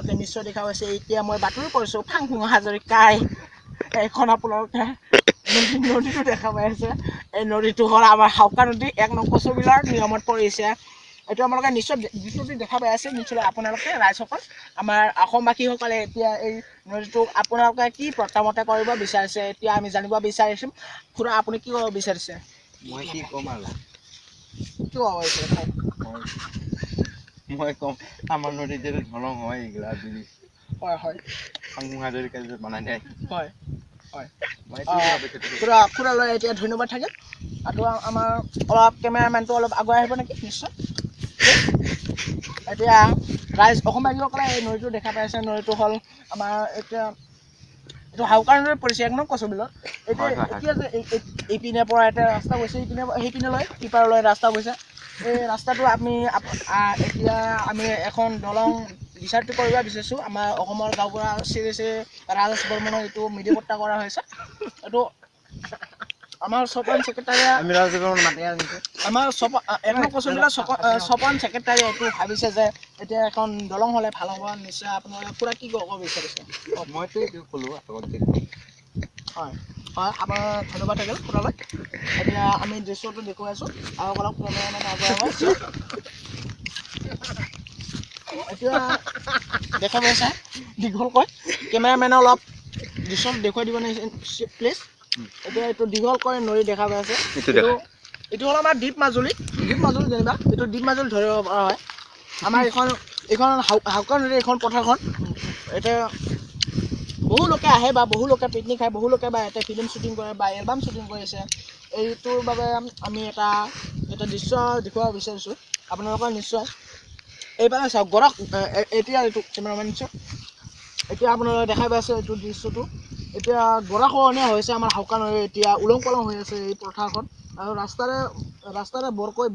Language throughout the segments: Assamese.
আপোনালোকে নিশ্চয় দেখা পাইছে এতিয়া মই বাতৰি কৰিছোঁ ফাংফুং হাজৰিকাই এইখন আপোনালোকে নদীটো দেখা পাই আছে এই নদীটো হ'ল আমাৰ হাউকা নদী 1 নং কচুবিলৰ নিয়মত পৰিছে এইটো আপোনালোকে নিশ্চয় দৃশ্যটো দেখা পাই আছে নিশ্চয় আপোনালোকে ৰাইজসকল আমাৰ অসমবাসীসকলে এতিয়া এই নদীটোক আপোনালোকে কি প্ৰত্যামতে কৰিব বিচাৰিছে এতিয়া আমি জানিব বিচাৰিছোঁ খুৰা আপুনি কি ক'ব বিচাৰিছে মই কি ক'ম আৰু কি ক'ব বিচাৰিছে মই ক'ম আমাৰ নদীত যে দলং হয় এইগিলা ব্ৰিজ হয় হয় ফাংফুং হাজৰিকাই যে বনাই দিয়ে হয় হয় মই এইটোৱে ক'ব বিচাৰিছোঁ। খুৰালৈ এতিয়া ধন্যবাদ থাকিল আৰু আমাৰ অলপ কেমেৰামেনটো অলপ আগুৱাই আহিব নেকি নিশ্চয় এতিয়া ৰাইজ অসমবাসীসকলে এই নদীটো দেখা পাই আছে নদীটো হ'ল আমাৰ এতিয়া এইটো হাউকা নদীত পৰিছে 1 নং কচুবিলত এতিয়া যে এইপিনে পৰা এটা ৰাস্তা গৈছে এইপিনে সেইপিনেলৈ সিপাৰলৈ ৰাস্তা গৈছে এই ৰাস্তাটো এতিয়া আমি এখন দলং বিচাৰটো কৰিব বিচাৰিছোঁ আমাৰ অসমৰ গাঁওবুঢ়া শ্ৰী ৰাজেশ বৰ্মনক এইটো মিডিপট্টা কৰা হৈছে এইটো আমাৰ চপন ছেক্ৰেটাৰীয়ে আমি ৰাজেশ বৰ্মন মাতি আনিছোঁ আমাৰ 1 নং কচুবিলৰ চপন ছেক্ৰেটাৰীয়ে এইটো ভাবিছে যে এতিয়া এখন দলং হ'লে ভাল হ'ব নিশ্চয় আপোনালোকে পুৰা কি ক'ব বিচাৰিছে মইতো এইটো ক'লোঁ আগত যে হয় হয় আমাৰ ধন্যবাদ থাকিল খুৰালৈ এতিয়া আমি দৃশ্যটো দেখুৱাই আছোঁ আৰু অলপ কেমেৰামেন আগুৱাই আহক এতিয়া দেখা পাইছে দীঘলকৈ কেমেৰামেনে অলপ দৃশ্যটো দেখুৱাই দিব নে প্লিজ এতিয়া এইটো দীঘলকৈ নদী দেখা পাই আছে এইটো হ'ল আমাৰ দ্বীপ মাজুলী যেনিবা এইটো দ্বীপ মাজুলী ধৰিব পৰা হয় আমাৰ এইখন হাউকা নদীৰ এইখন পথাৰখন এতিয়া বহু লোকে আহে বা বহু লোকে পিকনিক খায় বহু লোকে বা ইয়াতে ফিল্ম শ্বুটিং কৰে বা এলবাম শ্বুটিং কৰিছে এইটোৰ বাবে আমি এটা দৃশ্য দেখুৱাব বিচাৰিছোঁ আপোনালোকৰ নিশ্চয় এইফালে চাওক গৰক এতিয়া এইটো কেমেৰামেন নিশ্চয় এতিয়া আপোনালোকে দেখা পাইছে এইটো দৃশ্যটো এতিয়া গৰাখহনীয়া হৈছে আমাৰ হাউকা নদী এতিয়া উলং পলং হৈ আছে এই পথাৰখন আৰু ৰাস্তাৰে বৰকৈ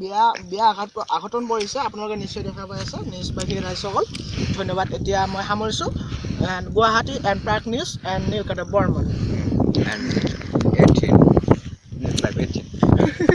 বেয়া আঘাতন পৰিছে আপোনালোকে নিশ্চয় দেখা পাই আছে নিউজবাসী ৰাইজসকল ধন্যবাদ এতিয়া মই সামৰিছোঁ Guwahati and Prag news and Nilkantha Barman and 18 news live 18